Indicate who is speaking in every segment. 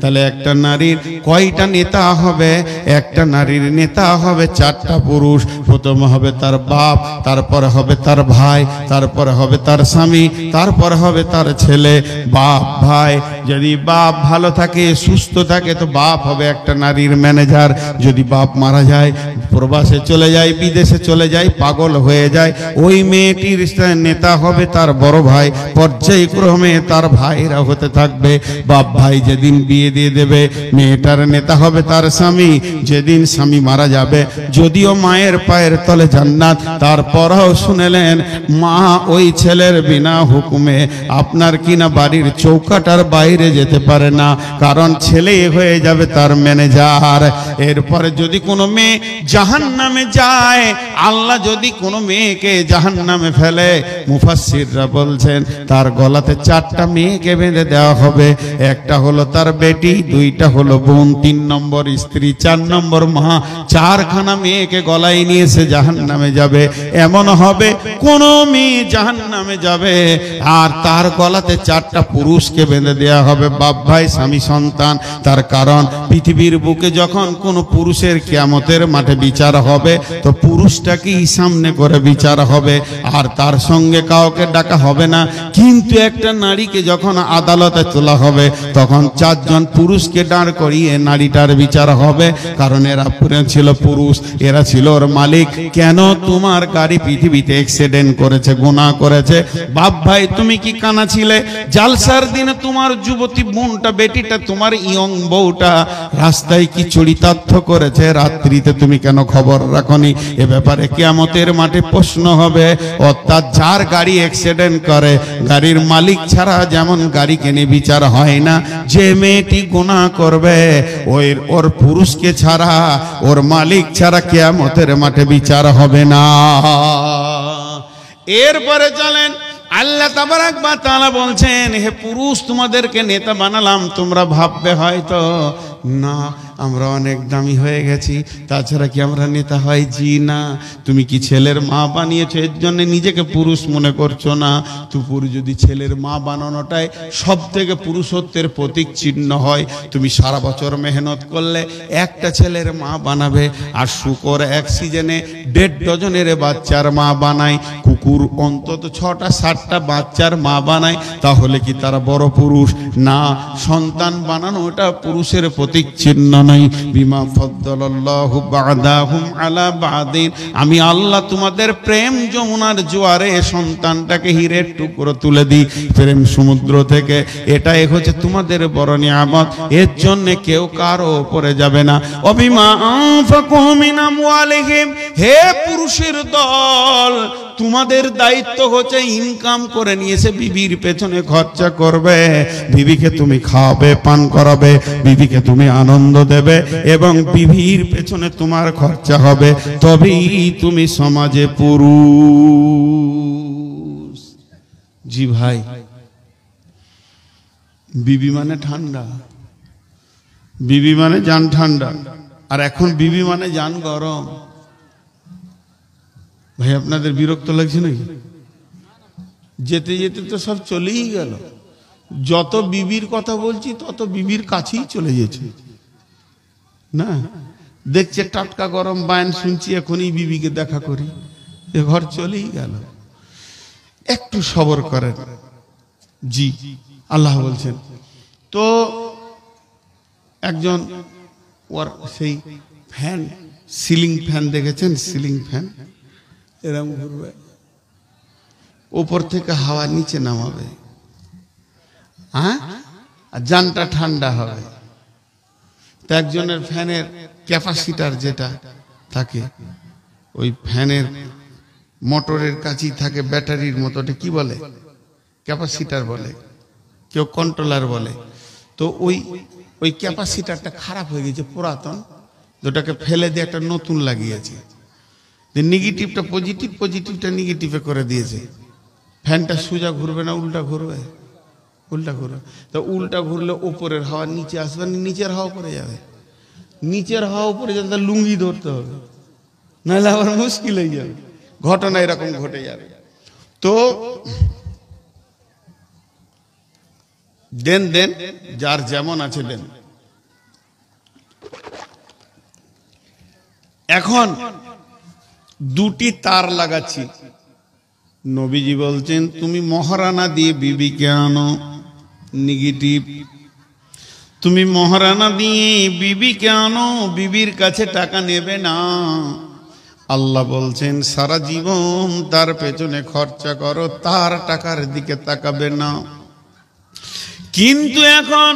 Speaker 1: তাহলে একটা নারীর কয়টা নেতা হবে? একটা নারীর নেতা হবে 4টা পুরুষ। প্রথম হবে তার বাপ, তারপরে হবে তার ভাই, তারপরে হবে তার স্বামী, তারপরে হবে তার ছেলে। বাপ ভাই, যদি বাপ ভালো থাকে সুস্থ থাকে তো বাপ হবে একটা নারীর ম্যানেজার। যদি বাপ মারা যায়, প্রবাসে চলে যায়, বিদেশে চলে যায়, পাগল হয়ে যায়, ওই মেয়েটির নেতা হবে তার বড় ভাই। পর্যায়ক্রমে তার ভাইরা হতে থাকবে। বাপ ভাই যেদিন বিয়ে দিয়ে দেবে, মেয়েটার নেতা হবে তার স্বামী। যেদিন স্বামী মারা যাবে, যদিও মায়ের পায়ের তলে জান্নাত, তারপরও শুনেলেন মা ওই ছেলের বিনা হুকুমে আপনার কিনা বাড়ির চৌকাটার বাইরে যেতে পারে না, কারণ ছেলে হয়ে যাবে তার ম্যানেজার। এরপরে যদি কোনো মেয়ে জাহান্নামে যায়, আল্লাহ যদি কোনো মেয়েকে জাহান্নামে ফেলে, মুফাসসিররা বলছেন তার গলাতে 4টা মেয়েকে বেঁধে দেওয়া হবে। একটা হলো তার বেটি, 2টা হলো বোন, 3 নম্বর স্ত্রী, 4 নম্বর মা। 4খানা মেয়েকে গলায় নিয়ে সে জাহান্নামে যাবে। এমন হবে কোন মেয়ে জাহান্নামে যাবে আর তার গলাতে 4টা পুরুষকে বেঁধে দেওয়া হবে, বাপ ভাই স্বামী সন্তান। তার কারণ পৃথিবীর বুকে যখন কোন পুরুষের কিয়ামতের মাঠে বিচার হবে, তো পুরুষটাকেই সামনে করে বিচার হবে, আর তার সঙ্গে কাউকে ডাকা হবে না। কিন্তু একটা নারীকে যখন আদালতে তোলা হবে, তখন 4 জন পুরুষকে দাঁড় করিয়ে নারীটার বিচার হবে, কারণ এরা ছিল পুরুষ, এরা ছিল ওর মালিক। কেন তোমার গাড়ি পৃথিবীতে অ্যাক্সিডেন্ট করেছে, গুনাহ করেছে? বাপ ভাই তুমি কি কানা ছিলে? জালসার দিনে তোমার যুবতী বোনটা, বেটিটা, তোমার ইয়ং বউটা রাস্তায় কি চরিতার্থ করেছে, রাত্রিতে তুমি কেন খবর রাখনি? এ ব্যাপারে কিয়ামতের মাঠে প্রশ্ন হবে। অর্থাৎ যার গাড়ি অ্যাক্সিডেন্ট করে, গাড়ির মালিক ছাড়া যেমন গাড়ি কিনে বিচার হয় না, যে মেয়েটি গুনাহ করবে ওর পুরুষকে ছাড়া, ওর মালিক ছাড়া কিয়ামতের মাঠে বিচার হবে না। এরপরে চলেন, আল্লাহ তাবারাক ওয়া তাআলা বলছেন, হে পুরুষ তোমাদেরকে নেতা বানালাম। তোমরা ভাববে হয়তো না আমরা অনেক দামি হয়ে গেছি, তাছাড়া কি আমরা নেতা হয়? জি না। তুমি কি ছেলের মা বানিয়েছো, এর জন্য নিজেকে পুরুষ মনে করছো না? তুপুর যদি ছেলের মা বানানোটাই সব থেকে পুরুষত্বের প্রতীক চিহ্ন হয়, তুমি সারা বছর মেহনত করলে একটা ছেলের মা বানাবে। আর শুকর এক সিজনে 1.5 ডজনের বাচ্চার মা বানায়, কুকুর অন্তত 6টা 7টা বাচ্চার মা বানায়, তাহলে কি তারা বড় পুরুষ? না, সন্তান বানানো এটা পুরুষের প্রতীক চিহ্ন নাই। বিমা ফাদ্দালাল্লাহু বা'দাহুম আলা বা'দিন, আমি আল্লাহ তোমাদের প্রেম যমুনার জোয়ারে সন্তানটাকে হীরের টুকরো তুলে দিই প্রেম সমুদ্র থেকে। এটাই হচ্ছে তোমাদের বড় নিয়ামত, এর জন্য কেউ কারো উপরে যাবে না। অবিমা আনফাকু মিন আমওয়ালিহিম, হে পুরুষের দল, তোমাদের দায়িত্ব হচ্ছে ইনকাম করে নিয়েছে বিবির পেছনে খরচা করবে, বিবিকে তুমি খাওয়াবে, পান করাবে, বিবিকে তুমি আনন্দ দেবে, এবং বিবির পেছনে তোমার খরচা হবে, তবেই তুমি সমাজে পুরুষ। জি ভাই, বিবি মানে ঠান্ডা, বিবি মানে জান ঠান্ডা, আর এখন বিবি মানে জান গরম। ভাই আপনাদের বিরক্ত লাগছে নাকি? যেতে যেতে তো সব চলেই গেল। যত বিবির কথা বলছি তত বিবির কাছেই চলে গেছে না। দেখছে টাটকা গরম বায়ান শুনছি, এখনই বিবিকে দেখা করি, এ ঘর চলেই গেল। একটু সবর করেন। জি আল্লাহ বলছেন, তো একজন ওর সেই ফ্যান, সিলিং ফ্যান দেখেছেন? সিলিং ফ্যান এরকম ঘুরবে, উপর থেকে হাওয়া নিচে নামাবে, হ্যাঁ, আর জানটা ঠান্ডা হবে। তো একজনের ফ্যানের ক্যাপাসিটার যেটা থাকে, ওই ফ্যানের মোটরের কাছেই থাকে ব্যাটারির মতো, ওটা কি বলে? ক্যাপাসিটার বলে, কেউ কন্ট্রোলার বলে। তো ওই ক্যাপাসিটারটা খারাপ হয়ে গেছে, পুরাতন, ওটাকে ফেলে দিয়ে একটা নতুন লাগিয়েছে। নেগেটিভটা পজিটিভ, পজিটিভটা নেগেটিভে করে দিয়েছে। ফ্যানটা সোজা ঘুরবে না, উল্টা ঘুরবে, উল্টা ঘুরবে। তো উল্টা ঘুরলে উপরের হাওয়া নিচে আসবে না, নিচের হাওয়া পড়ে যাবে। নিচের হাওয়া উপরে যাবে, তার লুঙ্গি ধরতে হবে, নাহলে আবার মুশকিল হয়ে যাবে। ঘটনা এরকম ঘটে যাবে। তো দেন দেন, যার যেমন আছে দেন। এখন দুটি তার লাগাচ্ছি। নবীজি বলছেন তুমি মহারানা দিয়ে বিবিকে আনো, নেগেটিভ। তুমি মহারানা দিয়ে বিবিকে আনো, বিবির কাছে টাকা নেবে না। আল্লাহ বলছেন সারা জীবন তার পেছনে খরচা করো, তার টাকার দিকে তাকাবে না। কিন্তু এখন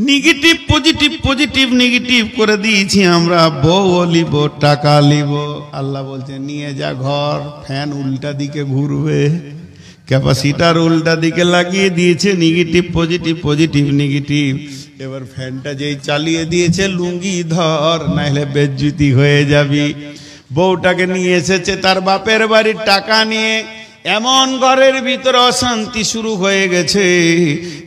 Speaker 1: নেগেটিভ পজিটিভ, পজিটিভ নেগেটিভ করে দিয়েছি আমরা। বউ লিব, টাকা লিব। আল্লাহ বলছেন নিয়ে যা ঘর, ফ্যান উল্টা দিকে ঘুরবে, ক্যাপাসিটার উল্টা দিকে লাগিয়ে দিয়েছে। Negative positive, positive negative. এবার ফ্যানটা যেই চালিয়ে দিয়েছে, লুঙ্গি ধর, নাহলে বেজ্জুতি হয়ে যাবি। বউটাকে নিয়ে এসেছে তার বাপের বাড়ির টাকা নিয়ে, এমন ঘরের ভিতরে অশান্তি শুরু হয়ে গেছে।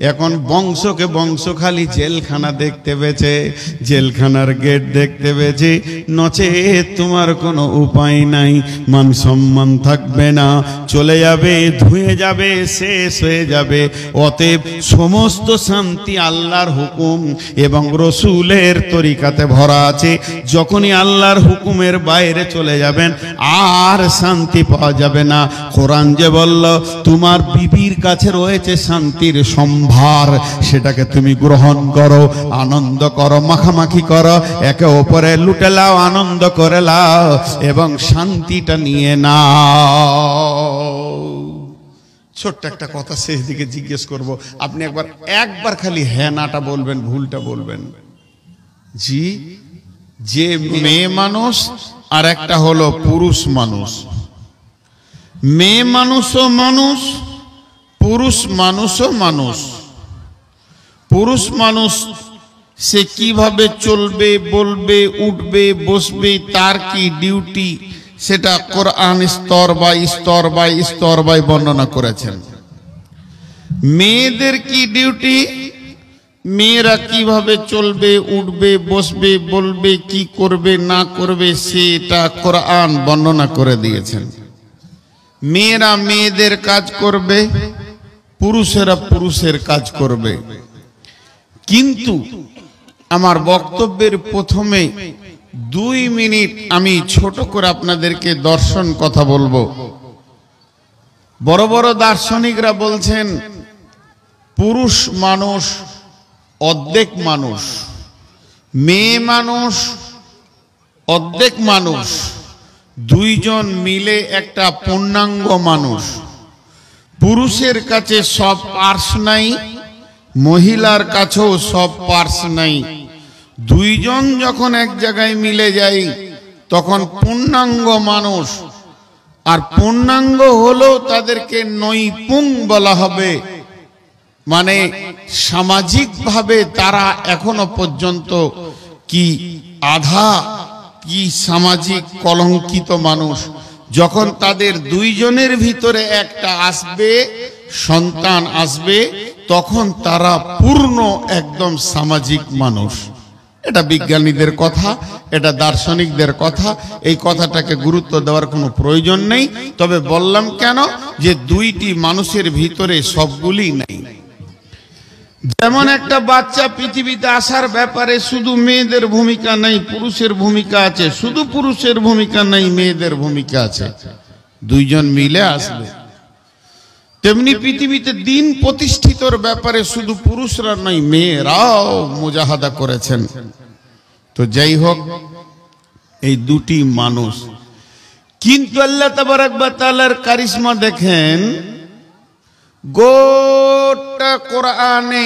Speaker 1: এখন বংশকে বংশ খালি জেলখানা দেখতে পেয়েছে, জেলখানার গেট দেখতে পেয়েছে। নচে তোমার কোনো উপায় নাই, মান সম্মান থাকবে না, চলে যাবে, ধুয়ে যাবে, শেষ হয়ে যাবে। অতএব সমস্ত শান্তি আল্লাহর হুকুম এবং রসুলের তরিকাতে ভরা আছে। যখনই আল্লাহর হুকুমের বাইরে চলে যাবেন আর শান্তি পাওয়া যাবে না। কোরআন যে বলল তোমার বিবির কাছে রয়েছে শান্তির সম্ভার, সেটাকে তুমি গ্রহণ করো, আনন্দ করো, মাখামাখি করো, একে অপরে লুটে লাও, আনন্দ করে লাও এবং শান্তিটা নিয়ে নাও। ছোট্ট একটা কথা শেষ দিকে জিজ্ঞেস করব, আপনি একবার খালি হ্যাঁ নাটা বলবেন, ভুলটা বলবেন। জি, যে মেয়ে মানুষ আর একটা হলো পুরুষ মানুষ। মেয়ে মানুষও মানুষ, পুরুষ মানুষও মানুষ। পুরুষ মানুষ সে কিভাবে চলবে, বলবে, উঠবে, বসবে, তার কি ডিউটি, সেটা কোরআন স্তর বাই স্তর বাই স্তর বাই বর্ণনা করেছেন। মেয়েদের কি ডিউটি, মেয়েরা কিভাবে চলবে, উঠবে, বসবে, বলবে, কি করবে না করবে, সেটা কোরআন বর্ণনা করে দিয়েছেন। মেয়েরা মেয়েদের কাজ করবে, পুরুষেরা পুরুষের কাজ করবে। কিন্তু আমার বক্তব্যের প্রথমে 2 মিনিট আমি ছোট করে আপনাদেরকে দর্শন কথা বলবো। বড় বড় দার্শনিকরা বলছেন পুরুষ মানুষ অর্ধেক মানুষ, মেয়ে মানুষ অর্ধেক মানুষ, দুইজন মিলে একটা পূর্ণাঙ্গ মানুষ। পুরুষের কাছে সব পার্স নাই, মহিলার কাছেও সব পার্স নাই। দুইজন যখন এক জায়গায় মিলে যায় তখন পূর্ণাঙ্গ মানুষ। আর পূর্ণাঙ্গ হলেও তাদেরকে নৈপুং বলা হবে, মানে সামাজিকভাবে তারা এখনো পর্যন্ত কি আধা কি সামাজিক কলঙ্কিত মানুষ। যখন তাদের দুইজনের ভিতরে একটা আসবে, সন্তান আসবে, তখন তারা পূর্ণ একদম সামাজিক মানুষ। এটা বিজ্ঞানীদের কথা, এটা দার্শনিকদের কথা। এই কথাটাকে গুরুত্ব দেওয়ার কোনো প্রয়োজন নেই। তবে বললাম কেন, যে দুইটি মানুষের ভিতরে সবগুলি নেই। যেমন একটা বাচ্চা পৃথিবীতে আসার ব্যাপারে শুধু মেয়েদের ভূমিকা নেই, পুরুষের ভূমিকা আছে। শুধু পুরুষের ভূমিকা নেই, মেয়েদের ভূমিকা আছে। দুইজন মিলে আসবে। তেমনি পৃথিবীতে দিন প্রতিষ্ঠিতর ব্যাপারে শুধু পুরুষরা নয়, মেয়েরাও মুজাহাদা করেছেন। তো যাই হোক, এই দুটি মানুষ। কিন্তু আল্লাহ তাবারক ওয়া তাআলার কারিশমা দেখেন, গোটা কোরআনে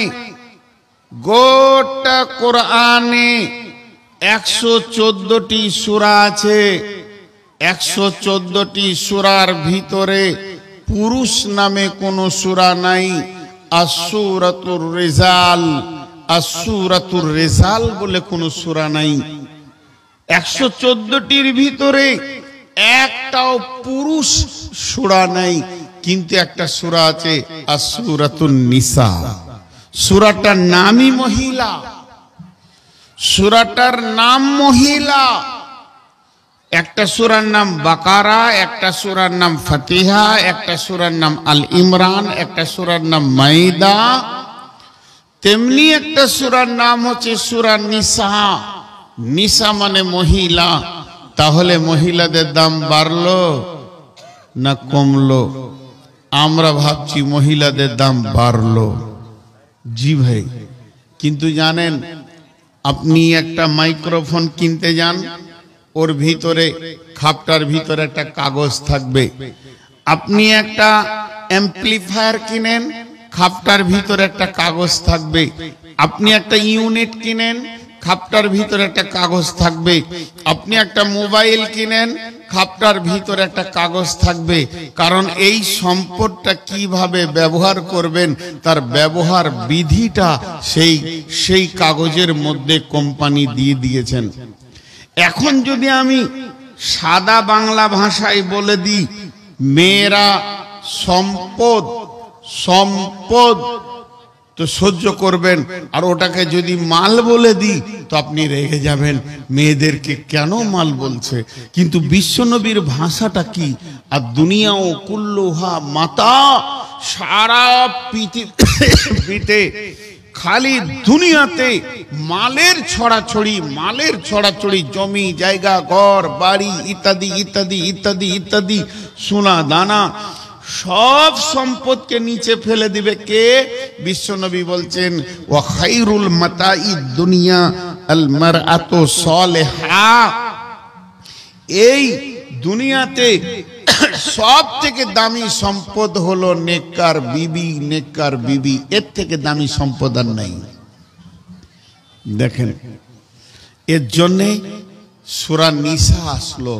Speaker 1: 114টি সূরা আছে। 114টি সূরার ভিতরে পুরুষ নামে কোনো সূরা নাই। আসূরাতুর রিজাল বলে কোনো সূরা নাই। 114টির ভিতরে একটাও পুরুষ সূরা নাই। কিন্তু একটা সূরা আছে, আসূরাতুন নিসা। সূরাটার নামই মহিলা, সূরাটার নাম মহিলা। একটা সূরার নাম বাকারা, একটা সূরার নাম ফাতিহা, একটা সূরার নাম আল ইমরান, একটা সূরার নাম মাইদা, তেমনি একটা সূরার নাম হচ্ছে সূরা নিসা। নিসা মানে মহিলা। তাহলে মহিলাদের দাম বাড়লো না কমলো? আমরা ভাবছি মহিলাদের দাম বাড়লো। জি ভাই, কিন্তু জানেন আপনি একটা মাইক্রোফোন কিনতে যান, ওর ভিতরে খাপটার ভিতরে একটা কাগজ থাকবে। আপনি একটা অ্যাম্পলিফায়ার কিনেন, খাপটার ভিতরে একটা কাগজ থাকবে। আপনি একটা ইউনিট কিনেন, খাপটার ভিতরে একটা কাগজ থাকবে। আপনি একটা মোবাইল কিনেন, খাপটার ভিতরে একটা কাগজ থাকবে। কারণ এই সম্পদটা কিভাবে ব্যবহার করবেন তার ব্যবহার বিধিটা সেই কাগজের মধ্যে কোম্পানি দিয়ে দিয়েছেন। এখন যদি আমি সাদা বাংলা ভাষায় বলে দিই মেয়েরা সম্পদ, সম্পদ তো সহ্য করবেন, আর ওটাকে যদি মাল বলে দিই তো আপনি রেগে যাবেন, মেয়েদেরকে কেন মাল বলছে। কিন্তু বিশ্বনবীর ভাষাটা কি? আর দুনিয়া ও কুল্লুহা মাতা, সারা পৃথিবীতে খালি দুনিয়াতে মালের ছড়াছড়ি, মালের ছড়াছড়ি, জমি জায়গা ঘর বাড়ি ইত্যাদি ইত্যাদি ইত্যাদি ইত্যাদি, সোনা দানা সব সম্পদকে নিচে ফেলে দিবে কে? বিশ্বনবী বলছেন ওয়া খায়রুল মাতাঈদ দুনিয়া আল মারআতু সালিহা। এই দুনিয়াতে সব থেকে দামি সম্পদ হলো নেককার বিবি। নেককার বিবি, এর থেকে দামি সম্পদ আর নাই। দেখেন, এর জন্যে সূরা নিসা আসলো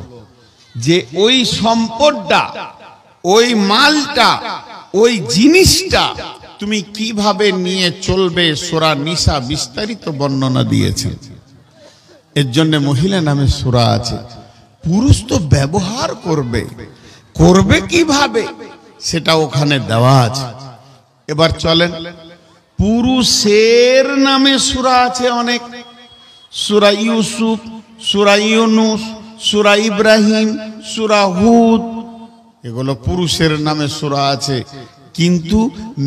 Speaker 1: যে ওই সম্পদটা, ওই মালটা, ওই জিনিসটা তুমি কিভাবে নিয়ে চলবে সূরা নিসা বিস্তারিত বর্ণনা দিয়েছে। এর জন্য মহিলা নামে সূরা আছে। পুরুষ তো ব্যবহার করবে, করবে কিভাবে সেটা ওখানে দেওয়া আছে। এবার চলেন, পুরুষের নামে সূরা আছে অনেক। সূরা ইউসুফ, সূরা ইউনুস, সূরা ইব্রাহিম, সূরা হুদ, এগুলো পুরুষের নামে সূরা আছে। কিন্তু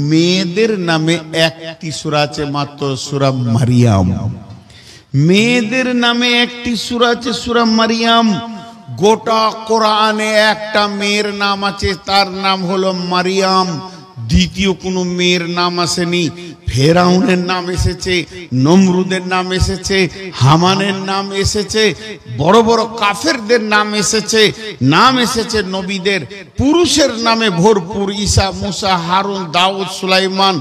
Speaker 1: মেয়েদের নামে একটি সূরা আছে মাত্র, সূরা মারিয়াম। মেয়েদের নামে একটি সূরা আছে, সূরা মারিয়াম। গোটা কোরআনে একটা মেয়ের নাম আছে, তার নাম হলো মারিয়াম। দ্বিতীয় কোনো মেয়ের নাম আসেনি। ফেরাউনের নাম এসেছে, নমরুদের নাম এসেছে, হামানের নাম এসেছে, বড় বড় কাফেরদের নাম এসেছে, নাম এসেছে নবীদের। পুরুষের নামে ভরপুর, ঈসা, মুসা, হারুন, দাউদ, সুলাইমান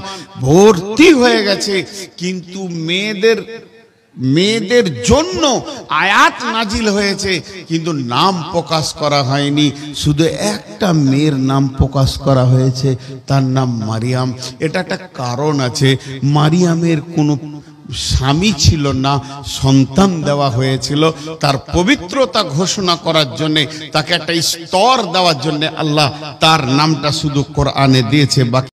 Speaker 1: ভর্তি হয়ে গেছে। কিন্তু মেয়েদের জন্য আয়াত নাজিল হয়েছে, কিন্তু নাম প্রকাশ করা হয়নি। শুধু একটা মেয়ের নাম প্রকাশ করা হয়েছে, তার নাম মারিয়াম। এটা একটা কারণ আছে। মারিয়ামের কোনো স্বামী ছিল না, সন্তান দেওয়া হয়েছিল। তার পবিত্রতা ঘোষণা করার জন্য, তাকে একটা স্তর দেওয়ার জন্য আল্লাহ তার নামটা শুধু কোরআনে দিয়েছে। বাকি